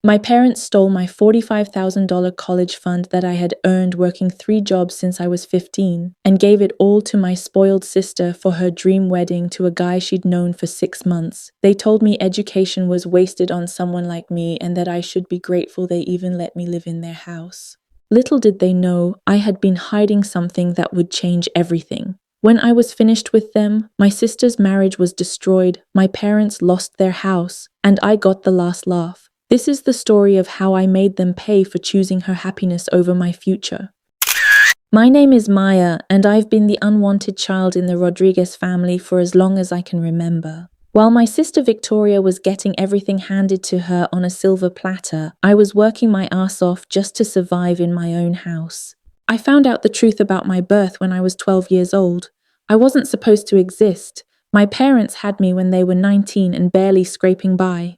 My parents stole my $45,000 college fund that I had earned working 3 jobs since I was 15 and gave it all to my spoiled sister for her dream wedding to a guy she'd known for 6 months. They told me education was wasted on someone like me and that I should be grateful they even let me live in their house. Little did they know I had been hiding something that would change everything. When I was finished with them, my sister's marriage was destroyed, my parents lost their house, and I got the last laugh. This is the story of how I made them pay for choosing her happiness over my future. My name is Maya, and I've been the unwanted child in the Rodriguez family for as long as I can remember. While my sister Victoria was getting everything handed to her on a silver platter, I was working my ass off just to survive in my own house. I found out the truth about my birth when I was 12 years old. I wasn't supposed to exist. My parents had me when they were 19 and barely scraping by.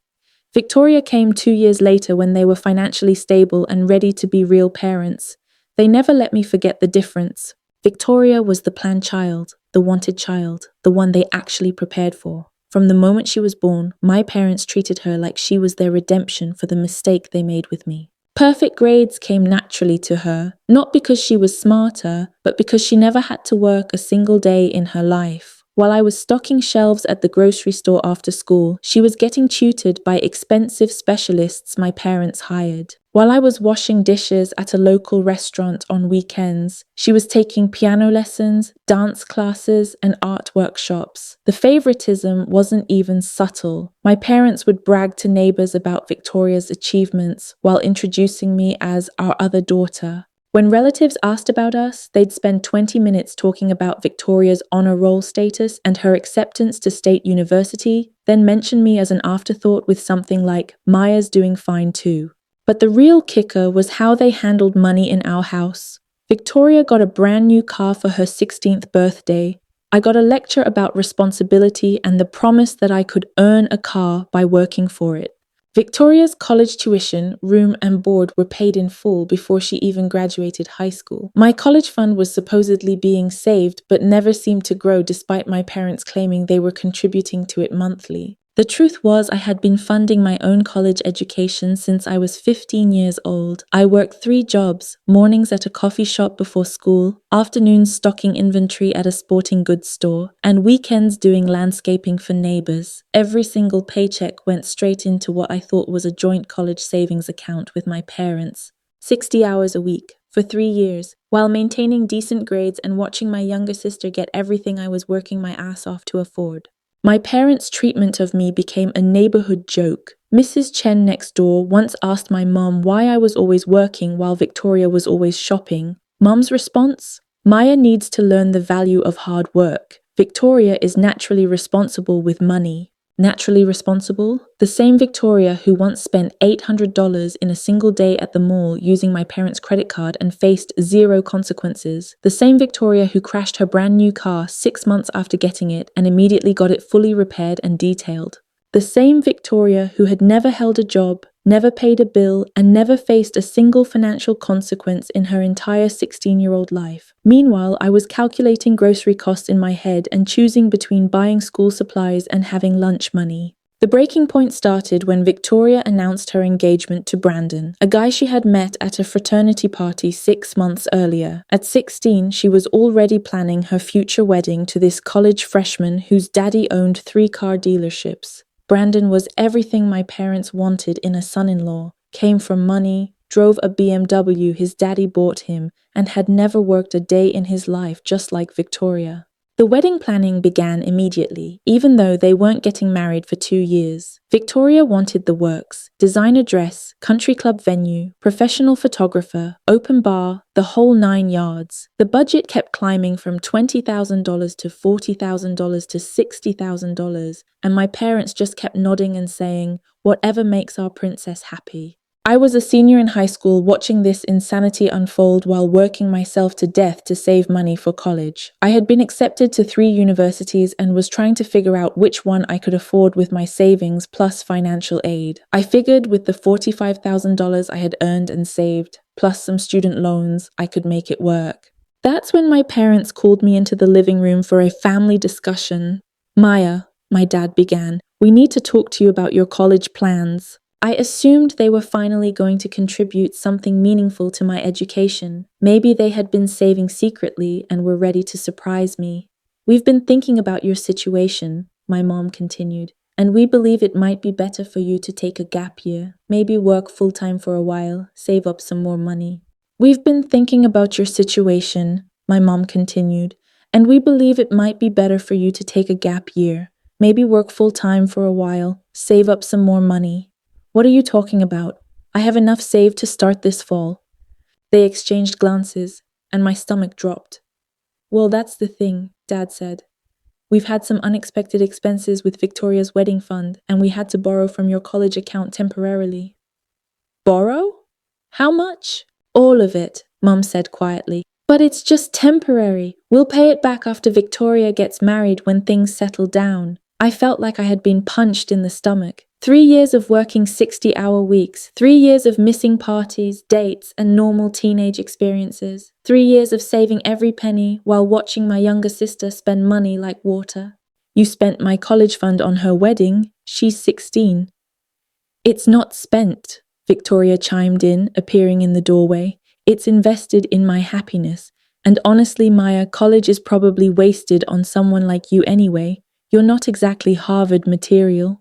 Victoria came 2 years later when they were financially stable and ready to be real parents. They never let me forget the difference. Victoria was the planned child, the wanted child, the one they actually prepared for. From the moment she was born, my parents treated her like she was their redemption for the mistake they made with me. Perfect grades came naturally to her, not because she was smarter, but because she never had to work a single day in her life. While I was stocking shelves at the grocery store after school, she was getting tutored by expensive specialists my parents hired. While I was washing dishes at a local restaurant on weekends, she was taking piano lessons, dance classes, and art workshops. The favoritism wasn't even subtle. My parents would brag to neighbors about Victoria's achievements while introducing me as our other daughter. When relatives asked about us, they'd spend 20 minutes talking about Victoria's honor roll status and her acceptance to State University, then mention me as an afterthought with something like, "Maya's doing fine too." But the real kicker was how they handled money in our house. Victoria got a brand new car for her 16th birthday. I got a lecture about responsibility and the promise that I could earn a car by working for it. Victoria's college tuition, room, and board were paid in full before she even graduated high school. My college fund was supposedly being saved, but never seemed to grow despite my parents claiming they were contributing to it monthly. The truth was I had been funding my own college education since I was 15 years old. I worked 3 jobs, mornings at a coffee shop before school, afternoons stocking inventory at a sporting goods store, and weekends doing landscaping for neighbors. Every single paycheck went straight into what I thought was a joint college savings account with my parents. 60 hours a week, for 3 years, while maintaining decent grades and watching my younger sister get everything I was working my ass off to afford. My parents' treatment of me became a neighborhood joke. Mrs. Chen next door once asked my mom why I was always working while Victoria was always shopping. Mom's response? Maya needs to learn the value of hard work. Victoria is naturally responsible with money. Naturally responsible? The same Victoria who once spent $800 in a single day at the mall using my parents' credit card and faced 0 consequences. The same Victoria who crashed her brand new car 6 months after getting it and immediately got it fully repaired and detailed. The same Victoria who had never held a job, never paid a bill, and never faced a single financial consequence in her entire 16-year-old life. Meanwhile, I was calculating grocery costs in my head and choosing between buying school supplies and having lunch money. The breaking point started when Victoria announced her engagement to Brandon, a guy she had met at a fraternity party 6 months earlier. At 16, she was already planning her future wedding to this college freshman whose daddy owned 3 car dealerships. Brandon was everything my parents wanted in a son-in-law, came from money, drove a BMW his daddy bought him, and had never worked a day in his life just like Victoria. The wedding planning began immediately, even though they weren't getting married for 2 years. Victoria wanted the works: designer dress, country club venue, professional photographer, open bar, the whole 9 yards. The budget kept climbing from $20,000 to $40,000 to $60,000, and my parents just kept nodding and saying, "Whatever makes our princess happy." I was a senior in high school watching this insanity unfold while working myself to death to save money for college. I had been accepted to 3 universities and was trying to figure out which one I could afford with my savings plus financial aid. I figured with the $45,000 I had earned and saved, plus some student loans, I could make it work. That's when my parents called me into the living room for a family discussion. "Maya," my dad began, "we need to talk to you about your college plans." I assumed they were finally going to contribute something meaningful to my education. Maybe they had been saving secretly and were ready to surprise me. We've been thinking about your situation, my mom continued, and we believe it might be better for you to take a gap year, maybe work full-time for a while, save up some more money. We've been thinking about your situation, my mom continued, and we believe it might be better for you to take a gap year, maybe work full-time for a while, save up some more money. What are you talking about? I have enough saved to start this fall. They exchanged glances, and my stomach dropped. Well, that's the thing, Dad said. We've had some unexpected expenses with Victoria's wedding fund, and we had to borrow from your college account temporarily. Borrow? How much? All of it, Mum said quietly. But it's just temporary. We'll pay it back after Victoria gets married when things settle down. I felt like I had been punched in the stomach. 3 years of working 60-hour weeks, 3 years of missing parties, dates, and normal teenage experiences, 3 years of saving every penny while watching my younger sister spend money like water. You spent my college fund on her wedding. She's 16. It's not spent, Victoria chimed in, appearing in the doorway. It's invested in my happiness. And honestly, Maya, college is probably wasted on someone like you anyway. You're not exactly Harvard material.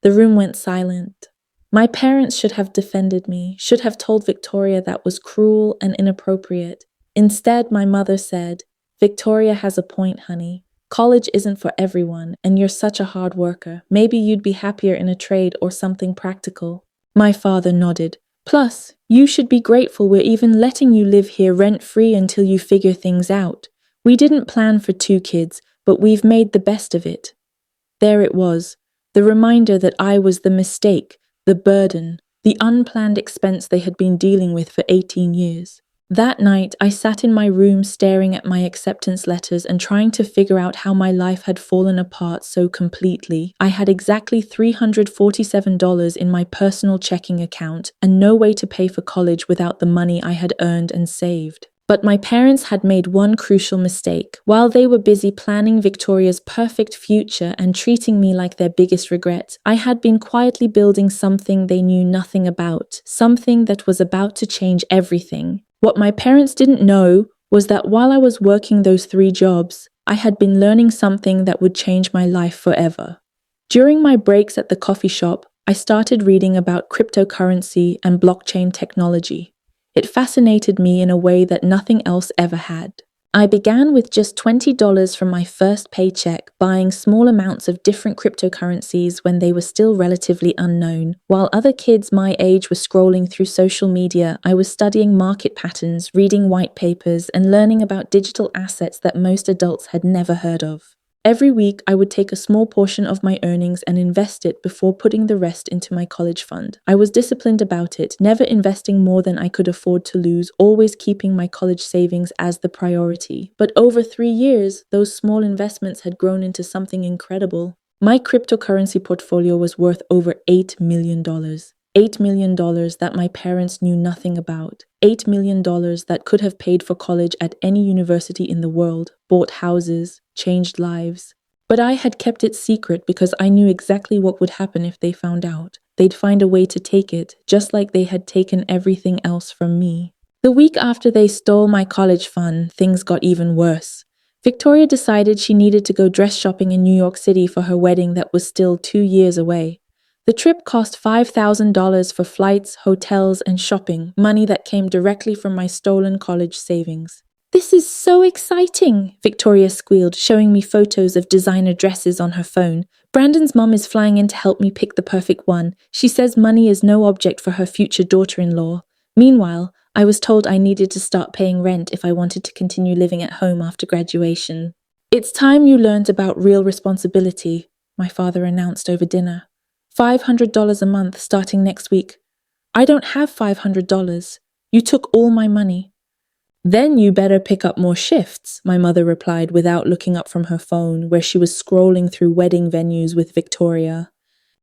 The room went silent. My parents should have defended me, should have told Victoria that was cruel and inappropriate. Instead, my mother said, Victoria has a point, honey. College isn't for everyone, and you're such a hard worker. Maybe you'd be happier in a trade or something practical. My father nodded. Plus, you should be grateful we're even letting you live here rent-free until you figure things out. We didn't plan for 2 kids, but we've made the best of it. There it was. The reminder that I was the mistake, the burden, the unplanned expense they had been dealing with for 18 years. That night, I sat in my room staring at my acceptance letters and trying to figure out how my life had fallen apart so completely. I had exactly $347 in my personal checking account and no way to pay for college without the money I had earned and saved. But my parents had made one crucial mistake. While they were busy planning Victoria's perfect future and treating me like their biggest regret, I had been quietly building something they knew nothing about, something that was about to change everything. What my parents didn't know was that while I was working those 3 jobs, I had been learning something that would change my life forever. During my breaks at the coffee shop, I started reading about cryptocurrency and blockchain technology. It fascinated me in a way that nothing else ever had. I began with just $20 from my first paycheck, buying small amounts of different cryptocurrencies when they were still relatively unknown. While other kids my age were scrolling through social media, I was studying market patterns, reading white papers, and learning about digital assets that most adults had never heard of. Every week, I would take a small portion of my earnings and invest it before putting the rest into my college fund. I was disciplined about it, never investing more than I could afford to lose, always keeping my college savings as the priority. But over 3 years, those small investments had grown into something incredible. My cryptocurrency portfolio was worth over $8 million. $8 million that my parents knew nothing about. $8 million that could have paid for college at any university in the world, bought houses, changed lives. But I had kept it secret because I knew exactly what would happen if they found out. They'd find a way to take it, just like they had taken everything else from me. The week after they stole my college fund, things got even worse. Victoria decided she needed to go dress shopping in New York City for her wedding that was still 2 years away. The trip cost $5,000 for flights, hotels, and shopping, money that came directly from my stolen college savings. This is so exciting, Victoria squealed, showing me photos of designer dresses on her phone. Brandon's mum is flying in to help me pick the perfect one. She says money is no object for her future daughter-in-law. Meanwhile, I was told I needed to start paying rent if I wanted to continue living at home after graduation. It's time you learned about real responsibility, my father announced over dinner. $500 a month starting next week. I don't have $500. You took all my money. Then you better pick up more shifts, my mother replied without looking up from her phone, where she was scrolling through wedding venues with Victoria.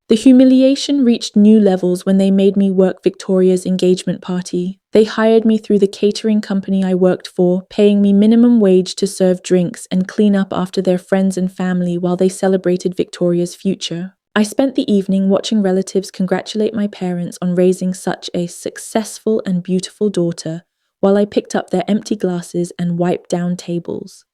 The humiliation reached new levels when they made me work Victoria's engagement party. They hired me through the catering company I worked for, paying me minimum wage to serve drinks and clean up after their friends and family while they celebrated Victoria's future. I spent the evening watching relatives congratulate my parents on raising such a successful and beautiful daughter, while I picked up their empty glasses and wiped down tables.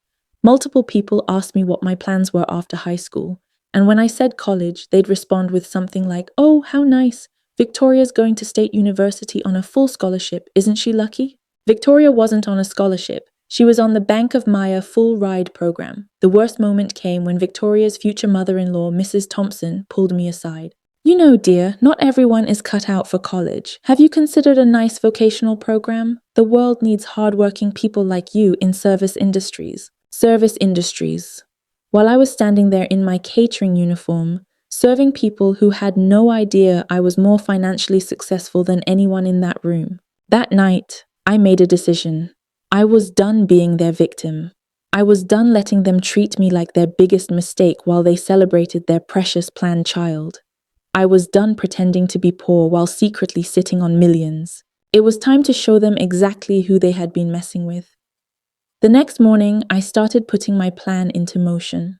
Multiple people asked me what my plans were after high school, and when I said college, they'd respond with something like, "Oh, how nice. Victoria's going to State University on a full scholarship, isn't she lucky?" Victoria wasn't on a scholarship. She was on the Bank of Maya full ride program. The worst moment came when Victoria's future mother-in-law, Mrs. Thompson, pulled me aside. "You know, dear, not everyone is cut out for college. Have you considered a nice vocational program? The world needs hardworking people like you in service industries. Service industries. While I was standing there in my catering uniform, serving people who had no idea I was more financially successful than anyone in that room. That night, I made a decision. I was done being their victim. I was done letting them treat me like their biggest mistake while they celebrated their precious planned child. I was done pretending to be poor while secretly sitting on millions. It was time to show them exactly who they had been messing with. The next morning, I started putting my plan into motion.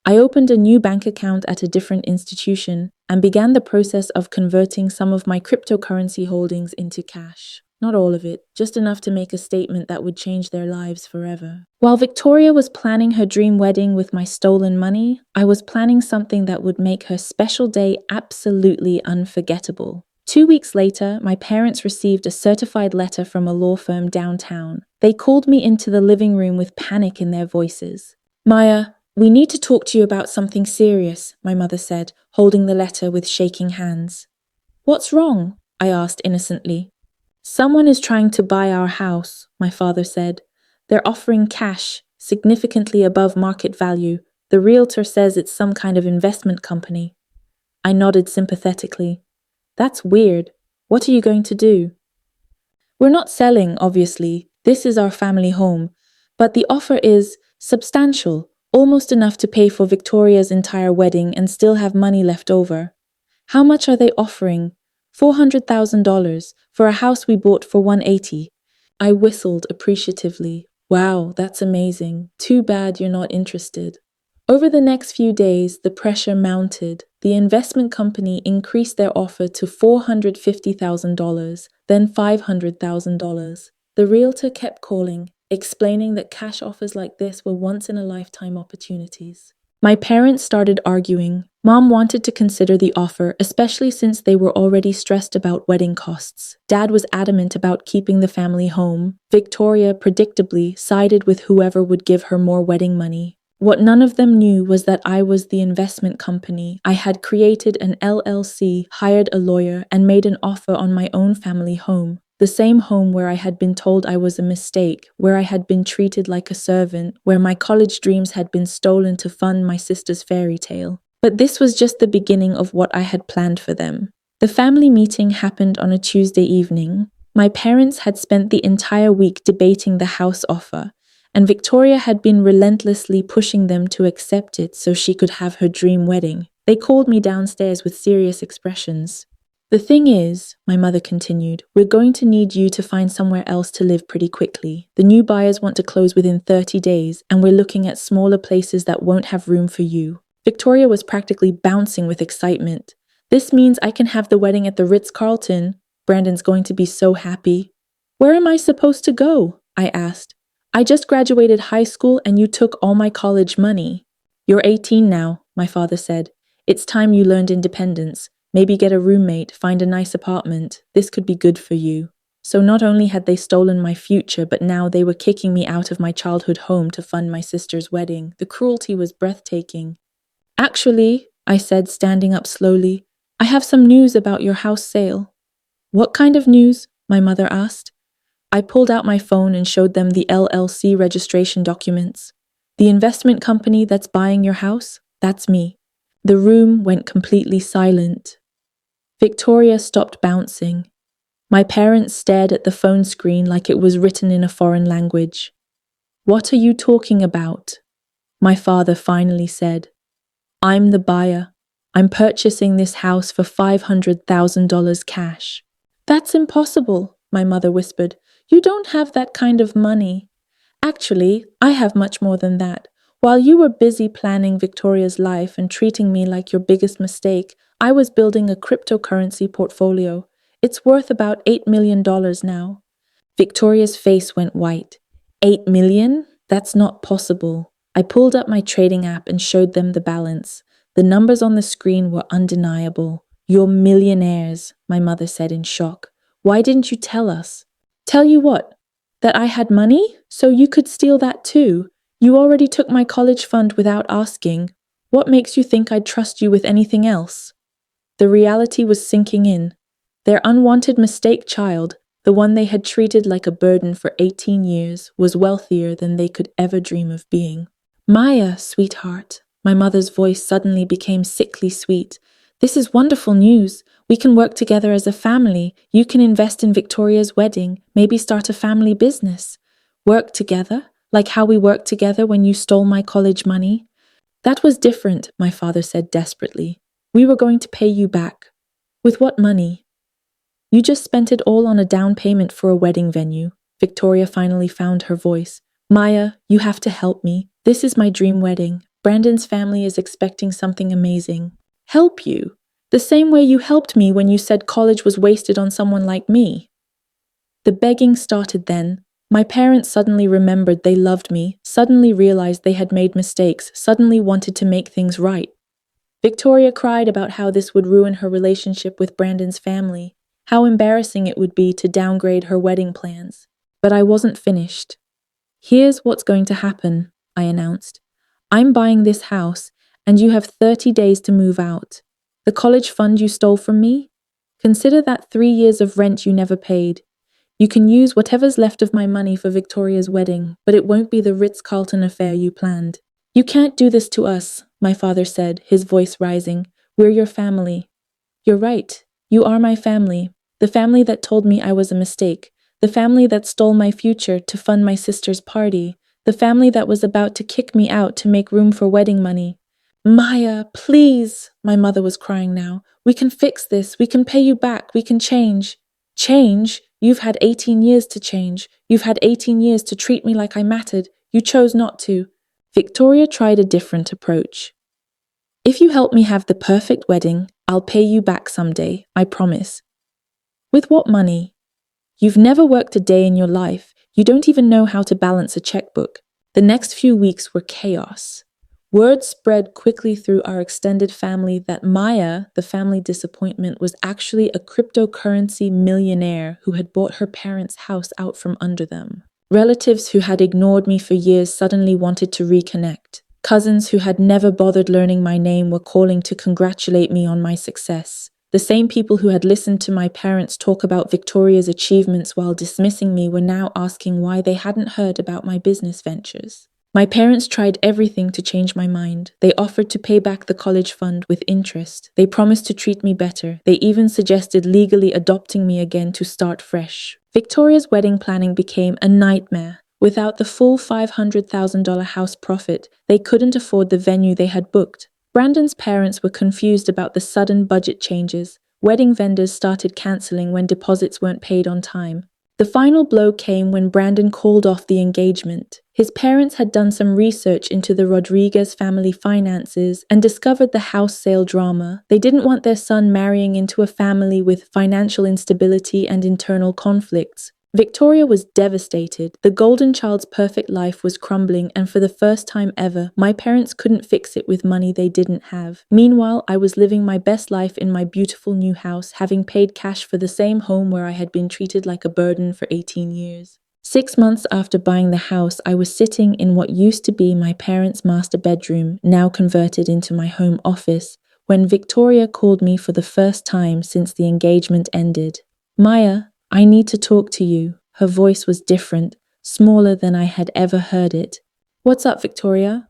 I opened a new bank account at a different institution and began the process of converting some of my cryptocurrency holdings into cash. Not all of it, just enough to make a statement that would change their lives forever. While Victoria was planning her dream wedding with my stolen money, I was planning something that would make her special day absolutely unforgettable. 2 weeks later, my parents received a certified letter from a law firm downtown. They called me into the living room with panic in their voices. "Maya, we need to talk to you about something serious," my mother said, holding the letter with shaking hands. "What's wrong?" I asked innocently. "Someone is trying to buy our house," my father said. "They're offering cash, significantly above market value. The realtor says it's some kind of investment company." I nodded sympathetically. "That's weird. What are you going to do?" "We're not selling, obviously. This is our family home. But the offer is substantial, almost enough to pay for Victoria's entire wedding and still have money left over." "How much are they offering?" $400,000 for a house we bought for $180,000. I whistled appreciatively. "Wow, that's amazing. Too bad you're not interested." Over the next few days, the pressure mounted. The investment company increased their offer to $450,000, then $500,000. The realtor kept calling, explaining that cash offers like this were once-in-a-lifetime opportunities. My parents started arguing. Mom wanted to consider the offer, especially since they were already stressed about wedding costs. Dad was adamant about keeping the family home. Victoria, predictably, sided with whoever would give her more wedding money. What none of them knew was that I was the investment company. I had created an LLC, hired a lawyer, and made an offer on my own family home. The same home where I had been told I was a mistake, where I had been treated like a servant, where my college dreams had been stolen to fund my sister's fairy tale. But this was just the beginning of what I had planned for them. The family meeting happened on a Tuesday evening. My parents had spent the entire week debating the house offer, and Victoria had been relentlessly pushing them to accept it so she could have her dream wedding. They called me downstairs with serious expressions. "The thing is," my mother continued, "we're going to need you to find somewhere else to live pretty quickly. The new buyers want to close within 30 days, and we're looking at smaller places that won't have room for you." Victoria was practically bouncing with excitement. "This means I can have the wedding at the Ritz-Carlton. Brandon's going to be so happy." "Where am I supposed to go?" I asked. "I just graduated high school and you took all my college money." "You're 18 now," my father said. "It's time you learned independence. Maybe get a roommate, find a nice apartment. This could be good for you." So not only had they stolen my future, but now they were kicking me out of my childhood home to fund my sister's wedding. The cruelty was breathtaking. "Actually," I said, standing up slowly, "I have some news about your house sale." "What kind of news?" my mother asked. I pulled out my phone and showed them the LLC registration documents. "The investment company that's buying your house? That's me." The room went completely silent. Victoria stopped bouncing. My parents stared at the phone screen like it was written in a foreign language. "What are you talking about?" My father finally said. "I'm the buyer. I'm purchasing this house for $500,000 cash." "That's impossible," my mother whispered. "You don't have that kind of money." "Actually, I have much more than that. While you were busy planning Victoria's life and treating me like your biggest mistake, I was building a cryptocurrency portfolio. It's worth about $8 million now. Victoria's face went white. 8 million? That's not possible. I pulled up my trading app and showed them the balance. The numbers on the screen were undeniable. You're millionaires, my mother said in shock. Why didn't you tell us? Tell you what? That I had money? So you could steal that too? You already took my college fund without asking. What makes you think I'd trust you with anything else? The reality was sinking in. Their unwanted mistake child, the one they had treated like a burden for 18 years, was wealthier than they could ever dream of being. Maya, sweetheart, my mother's voice suddenly became sickly sweet. This is wonderful news. We can work together as a family. You can invest in Victoria's wedding, maybe start a family business. Work together? Like how we worked together when you stole my college money? That was different, my father said desperately. We were going to pay you back. With what money? You just spent it all on a down payment for a wedding venue. Victoria finally found her voice. Maya, you have to help me. This is my dream wedding. Brandon's family is expecting something amazing. Help you? The same way you helped me when you said college was wasted on someone like me. The begging started then. My parents suddenly remembered they loved me, suddenly realized they had made mistakes, suddenly wanted to make things right. Victoria cried about how this would ruin her relationship with Brandon's family, how embarrassing it would be to downgrade her wedding plans. But I wasn't finished. Here's what's going to happen, I announced. I'm buying this house, and you have 30 days to move out. The college fund you stole from me? Consider that 3 years of rent you never paid. You can use whatever's left of my money for Victoria's wedding, but it won't be the Ritz-Carlton affair you planned. You can't do this to us, my father said, his voice rising. We're your family. You're right. You are my family. The family that told me I was a mistake. The family that stole my future to fund my sister's party. The family that was about to kick me out to make room for wedding money. Maya, please, my mother was crying now. We can fix this. We can pay you back. We can change. Change? You've had 18 years to change. You've had 18 years to treat me like I mattered. You chose not to. Victoria tried a different approach. If you help me have the perfect wedding, I'll pay you back someday, I promise. With what money? You've never worked a day in your life. You don't even know how to balance a checkbook. The next few weeks were chaos. Word spread quickly through our extended family that Maya, the family disappointment, was actually a cryptocurrency millionaire who had bought her parents' house out from under them. Relatives who had ignored me for years suddenly wanted to reconnect. Cousins who had never bothered learning my name were calling to congratulate me on my success. The same people who had listened to my parents talk about Victoria's achievements while dismissing me were now asking why they hadn't heard about my business ventures. My parents tried everything to change my mind. They offered to pay back the college fund with interest. They promised to treat me better. They even suggested legally adopting me again to start fresh. Victoria's wedding planning became a nightmare. Without the full $500,000 house profit, they couldn't afford the venue they had booked. Brandon's parents were confused about the sudden budget changes. Wedding vendors started canceling when deposits weren't paid on time. The final blow came when Brandon called off the engagement. His parents had done some research into the Rodriguez family finances and discovered the house sale drama. They didn't want their son marrying into a family with financial instability and internal conflicts. Victoria was devastated. The golden child's perfect life was crumbling, and for the first time ever, my parents couldn't fix it with money they didn't have. Meanwhile, I was living my best life in my beautiful new house, having paid cash for the same home where I had been treated like a burden for 18 years. 6 months after buying the house, I was sitting in what used to be my parents' master bedroom, now converted into my home office, when Victoria called me for the first time since the engagement ended. Maya, I need to talk to you. Her voice was different, smaller than I had ever heard it. What's up, Victoria?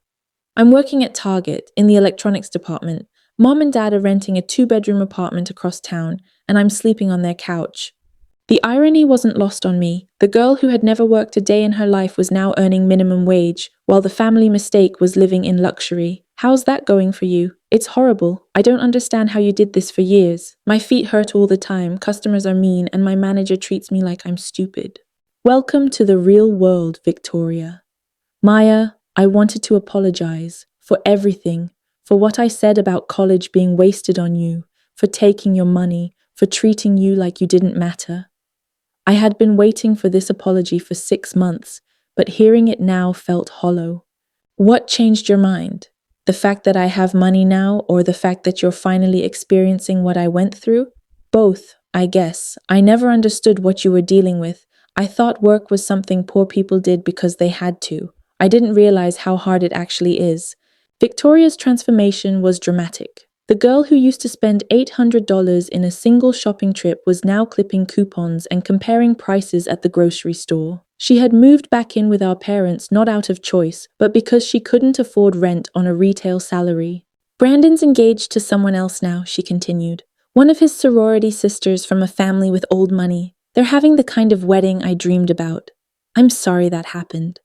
I'm working at Target in the electronics department. Mom and Dad are renting a 2-bedroom apartment across town, and I'm sleeping on their couch. The irony wasn't lost on me. The girl who had never worked a day in her life was now earning minimum wage, while the family mistake was living in luxury. How's that going for you? It's horrible. I don't understand how you did this for years. My feet hurt all the time, customers are mean, and my manager treats me like I'm stupid. Welcome to the real world, Victoria. Maya, I wanted to apologize for everything, for what I said about college being wasted on you, for taking your money, for treating you like you didn't matter. I had been waiting for this apology for 6 months, but hearing it now felt hollow. What changed your mind? The fact that I have money now, or the fact that you're finally experiencing what I went through? Both, I guess. I never understood what you were dealing with. I thought work was something poor people did because they had to. I didn't realize how hard it actually is. Victoria's transformation was dramatic. The girl who used to spend $800 in a single shopping trip was now clipping coupons and comparing prices at the grocery store. She had moved back in with our parents not out of choice, but because she couldn't afford rent on a retail salary. Brandon's engaged to someone else now, she continued. One of his sorority sisters from a family with old money. They're having the kind of wedding I dreamed about. I'm sorry that happened.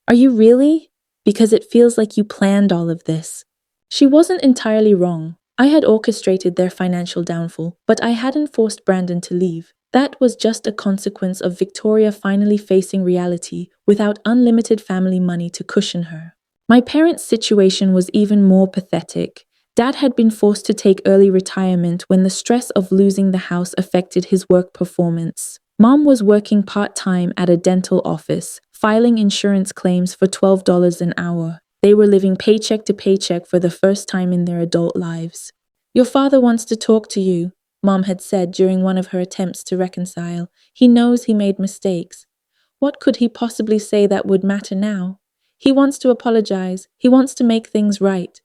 Are you really? Because it feels like you planned all of this. She wasn't entirely wrong. I had orchestrated their financial downfall, but I hadn't forced Brandon to leave. That was just a consequence of Victoria finally facing reality without unlimited family money to cushion her. My parents' situation was even more pathetic. Dad had been forced to take early retirement when the stress of losing the house affected his work performance. Mom was working part-time at a dental office, filing insurance claims for $12 an hour. They were living paycheck to paycheck for the first time in their adult lives. Your father wants to talk to you, Mom had said during one of her attempts to reconcile. He knows he made mistakes. What could he possibly say that would matter now? He wants to apologize. He wants to make things right.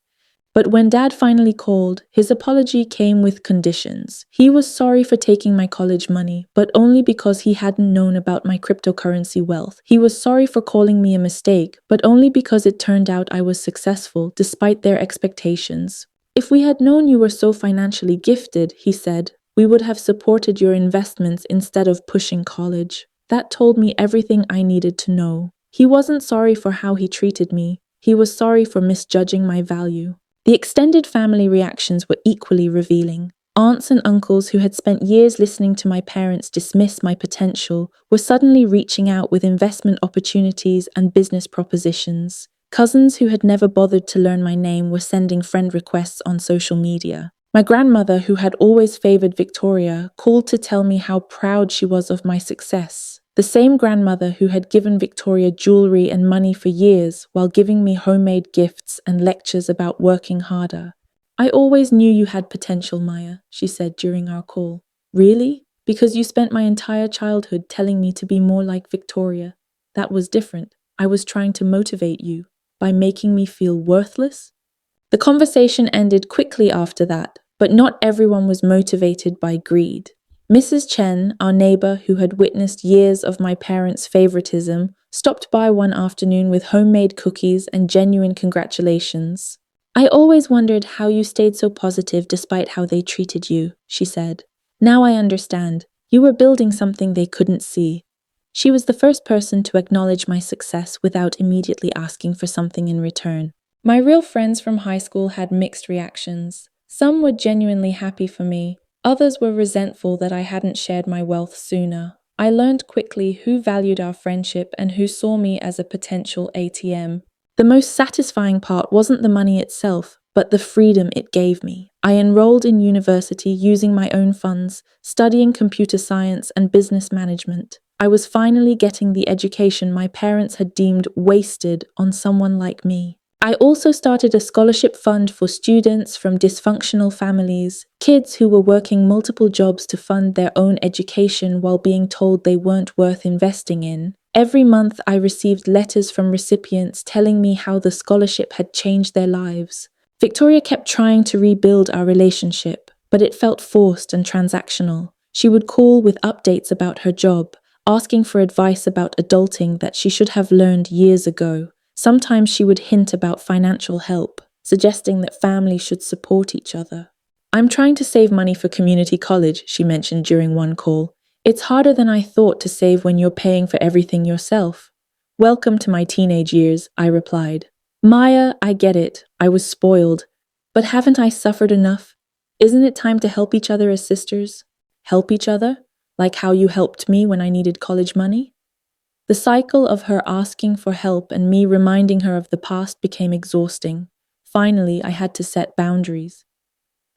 But when Dad finally called, his apology came with conditions. He was sorry for taking my college money, but only because he hadn't known about my cryptocurrency wealth. He was sorry for calling me a mistake, but only because it turned out I was successful despite their expectations. If we had known you were so financially gifted, he said, we would have supported your investments instead of pushing college. That told me everything I needed to know. He wasn't sorry for how he treated me. He was sorry for misjudging my value. The extended family reactions were equally revealing. Aunts and uncles who had spent years listening to my parents dismiss my potential were suddenly reaching out with investment opportunities and business propositions. Cousins who had never bothered to learn my name were sending friend requests on social media. My grandmother, who had always favored Victoria, called to tell me how proud she was of my success. The same grandmother who had given Victoria jewelry and money for years while giving me homemade gifts and lectures about working harder. I always knew you had potential, Maya, she said during our call. Really? Because you spent my entire childhood telling me to be more like Victoria. That was different. I was trying to motivate you by making me feel worthless. The conversation ended quickly after that, but not everyone was motivated by greed. Mrs. Chen, our neighbor who had witnessed years of my parents' favoritism, stopped by one afternoon with homemade cookies and genuine congratulations. I always wondered how you stayed so positive despite how they treated you, she said. Now I understand. You were building something they couldn't see. She was the first person to acknowledge my success without immediately asking for something in return. My real friends from high school had mixed reactions. Some were genuinely happy for me. Others were resentful that I hadn't shared my wealth sooner. I learned quickly who valued our friendship and who saw me as a potential ATM. The most satisfying part wasn't the money itself, but the freedom it gave me. I enrolled in university using my own funds, studying computer science and business management. I was finally getting the education my parents had deemed wasted on someone like me. I also started a scholarship fund for students from dysfunctional families, kids who were working multiple jobs to fund their own education while being told they weren't worth investing in. Every month I received letters from recipients telling me how the scholarship had changed their lives. Victoria kept trying to rebuild our relationship, but it felt forced and transactional. She would call with updates about her job, asking for advice about adulting that she should have learned years ago. Sometimes she would hint about financial help, suggesting that families should support each other. I'm trying to save money for community college, she mentioned during one call. It's harder than I thought to save when you're paying for everything yourself. Welcome to my teenage years, I replied. Maya, I get it. I was spoiled. But haven't I suffered enough? Isn't it time to help each other as sisters? Help each other? Like how you helped me when I needed college money? The cycle of her asking for help and me reminding her of the past became exhausting. Finally, I had to set boundaries.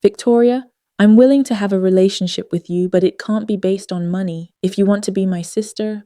Victoria, I'm willing to have a relationship with you, but it can't be based on money. If you want to be my sister,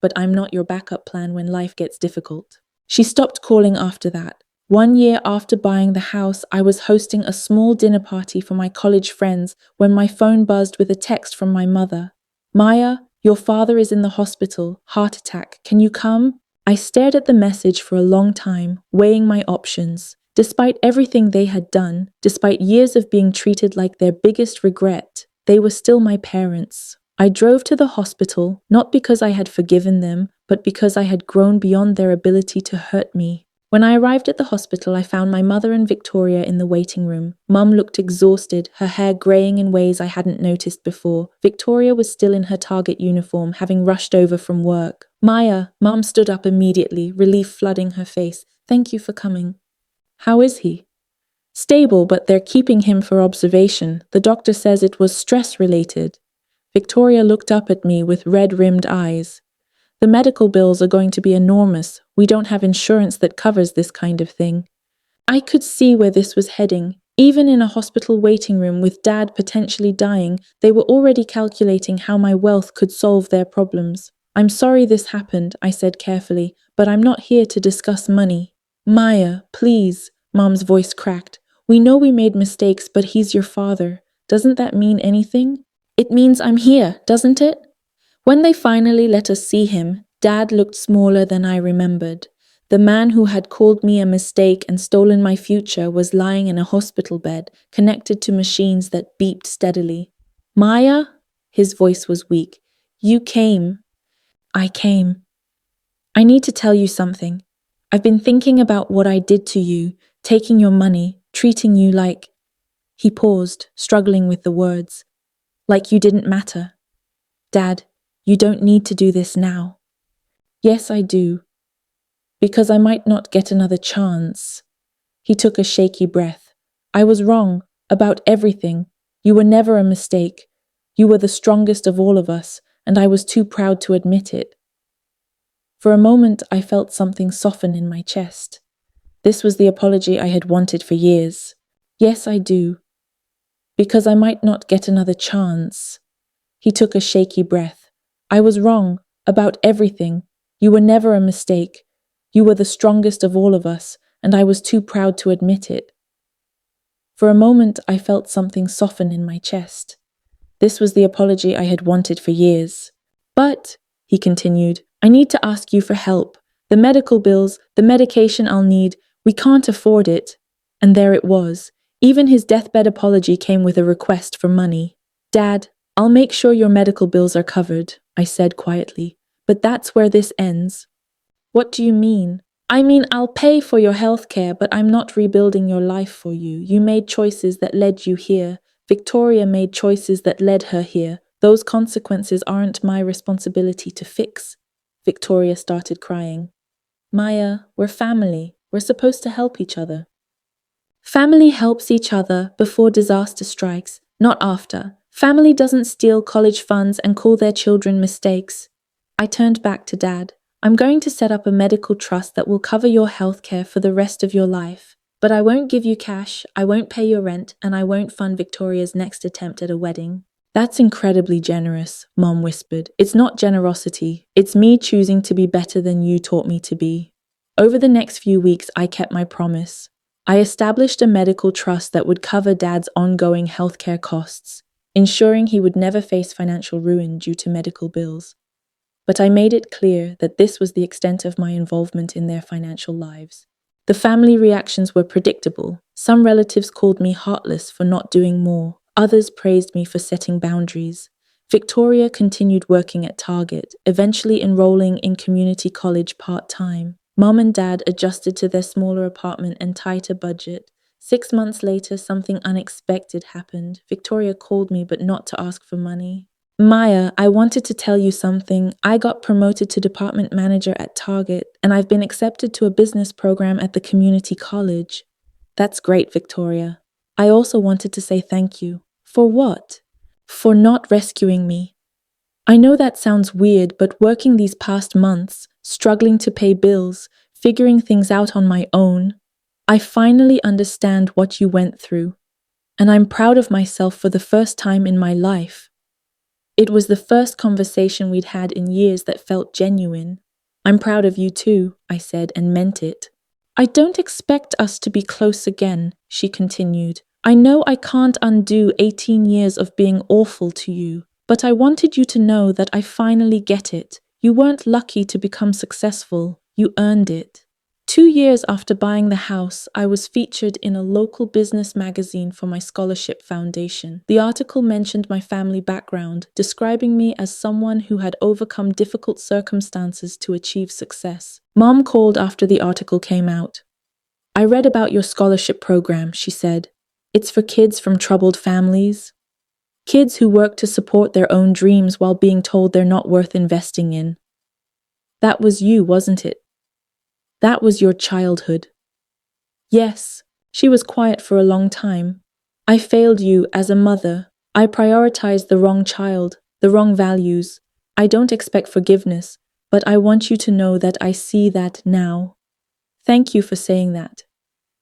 but I'm not your backup plan when life gets difficult. She stopped calling after that. 1 year after buying the house, I was hosting a small dinner party for my college friends when my phone buzzed with a text from my mother. Maya, your father is in the hospital, heart attack. Can you come? I stared at the message for a long time, weighing my options. Despite everything they had done, despite years of being treated like their biggest regret, they were still my parents. I drove to the hospital, not because I had forgiven them, but because I had grown beyond their ability to hurt me. When I arrived at the hospital, I found my mother and Victoria in the waiting room. Mum looked exhausted, her hair graying in ways I hadn't noticed before. Victoria was still in her Target uniform, having rushed over from work. Maya, Mum stood up immediately, relief flooding her face. Thank you for coming. How is he? Stable, but they're keeping him for observation. The doctor says it was stress-related. Victoria looked up at me with red-rimmed eyes. The medical bills are going to be enormous. We don't have insurance that covers this kind of thing. I could see where this was heading. Even in a hospital waiting room with Dad potentially dying, they were already calculating how my wealth could solve their problems. I'm sorry this happened, I said carefully, but I'm not here to discuss money. Maya, please, Mom's voice cracked. We know we made mistakes, but he's your father. Doesn't that mean anything? It means I'm here, doesn't it? When they finally let us see him, Dad looked smaller than I remembered. The man who had called me a mistake and stolen my future was lying in a hospital bed, connected to machines that beeped steadily. Maya? His voice was weak. You came. I came. I need to tell you something. I've been thinking about what I did to you, taking your money, treating you like... He paused, struggling with the words. Like you didn't matter. Dad, you don't need to do this now. Yes, I do. Because I might not get another chance. He took a shaky breath. I was wrong about everything. You were never a mistake. You were the strongest of all of us, and I was too proud to admit it. For a moment, I felt something soften in my chest. This was the apology I had wanted for years. Yes, I do. Because I might not get another chance. He took a shaky breath. I was wrong about everything. You were never a mistake. You were the strongest of all of us, and I was too proud to admit it. For a moment, I felt something soften in my chest. This was the apology I had wanted for years. But, he continued, I need to ask you for help. The medical bills, the medication I'll need, we can't afford it. And there it was. Even his deathbed apology came with a request for money. Dad, I'll make sure your medical bills are covered, I said quietly. But that's where this ends. What do you mean? I mean, I'll pay for your health care, but I'm not rebuilding your life for you. You made choices that led you here. Victoria made choices that led her here. Those consequences aren't my responsibility to fix. Victoria started crying. Maya, we're family. We're supposed to help each other. Family helps each other before disaster strikes, not after. Family doesn't steal college funds and call their children mistakes. I turned back to Dad. I'm going to set up a medical trust that will cover your health care for the rest of your life. But I won't give you cash, I won't pay your rent, and I won't fund Victoria's next attempt at a wedding. That's incredibly generous, Mom whispered. It's not generosity. It's me choosing to be better than you taught me to be. Over the next few weeks, I kept my promise. I established a medical trust that would cover Dad's ongoing healthcare costs, ensuring he would never face financial ruin due to medical bills. But I made it clear that this was the extent of my involvement in their financial lives. The family reactions were predictable. Some relatives called me heartless for not doing more. Others praised me for setting boundaries. Victoria continued working at Target, eventually enrolling in community college part-time. Mom and Dad adjusted to their smaller apartment and tighter budget. 6 months later, something unexpected happened. Victoria called me, but not to ask for money. Maya, I wanted to tell you something. I got promoted to department manager at Target, and I've been accepted to a business program at the community college. That's great, Victoria. I also wanted to say thank you. For what? For not rescuing me. I know that sounds weird, but working these past months, struggling to pay bills, figuring things out on my own, I finally understand what you went through, and I'm proud of myself for the first time in my life. It was the first conversation we'd had in years that felt genuine. I'm proud of you too, I said, and meant it. I don't expect us to be close again, she continued. I know I can't undo 18 years of being awful to you, but I wanted you to know that I finally get it. You weren't lucky to become successful, you earned it. 2 years after buying the house, I was featured in a local business magazine for my scholarship foundation. The article mentioned my family background, describing me as someone who had overcome difficult circumstances to achieve success. Mom called after the article came out. I read about your scholarship program, she said. It's for kids from troubled families. Kids who work to support their own dreams while being told they're not worth investing in. That was you, wasn't it? That was your childhood. Yes, she was quiet for a long time. I failed you as a mother. I prioritized the wrong child, the wrong values. I don't expect forgiveness, but I want you to know that I see that now. Thank you for saying that.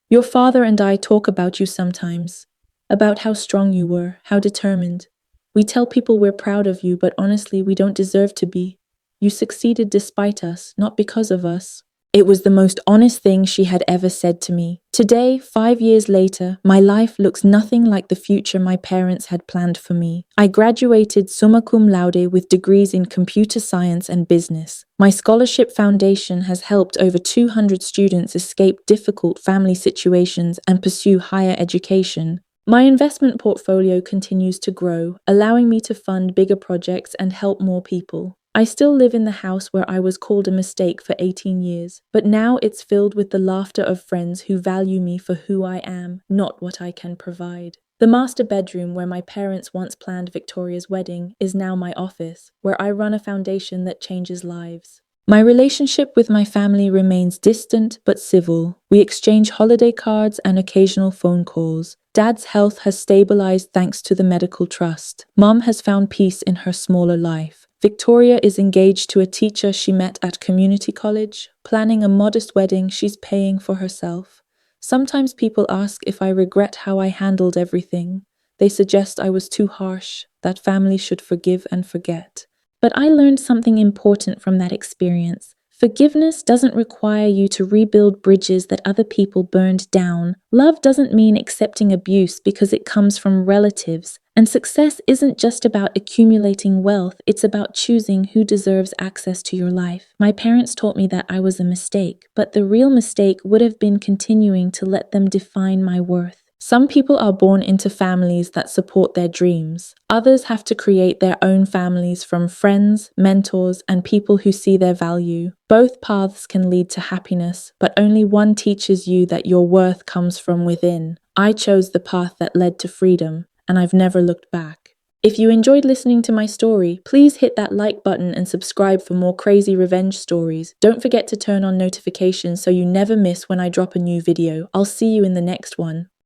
Your father and I talk about you sometimes, about how strong you were, how determined. We tell people we're proud of you, but honestly, we don't deserve to be. You succeeded despite us, not because of us. It was the most honest thing she had ever said to me. Today, 5 years later, my life looks nothing like the future my parents had planned for me. I graduated summa cum laude with degrees in computer science and business. My scholarship foundation has helped over 200 students escape difficult family situations and pursue higher education. My investment portfolio continues to grow, allowing me to fund bigger projects and help more people. I still live in the house where I was called a mistake for 18 years, but now it's filled with the laughter of friends who value me for who I am, not what I can provide. The master bedroom where my parents once planned Victoria's wedding is now my office, where I run a foundation that changes lives. My relationship with my family remains distant but civil. We exchange holiday cards and occasional phone calls. Dad's health has stabilized thanks to the medical trust. Mom has found peace in her smaller life. Victoria is engaged to a teacher she met at community college, planning a modest wedding she's paying for herself. Sometimes people ask if I regret how I handled everything. They suggest I was too harsh, that family should forgive and forget. But I learned something important from that experience. Forgiveness doesn't require you to rebuild bridges that other people burned down. Love doesn't mean accepting abuse because it comes from relatives. And success isn't just about accumulating wealth, it's about choosing who deserves access to your life. My parents taught me that I was a mistake, but the real mistake would have been continuing to let them define my worth. Some people are born into families that support their dreams. Others have to create their own families from friends, mentors, and people who see their value. Both paths can lead to happiness, but only one teaches you that your worth comes from within. I chose the path that led to freedom, and I've never looked back. If you enjoyed listening to my story, please hit that like button and subscribe for more crazy revenge stories. Don't forget to turn on notifications so you never miss when I drop a new video. I'll see you in the next one.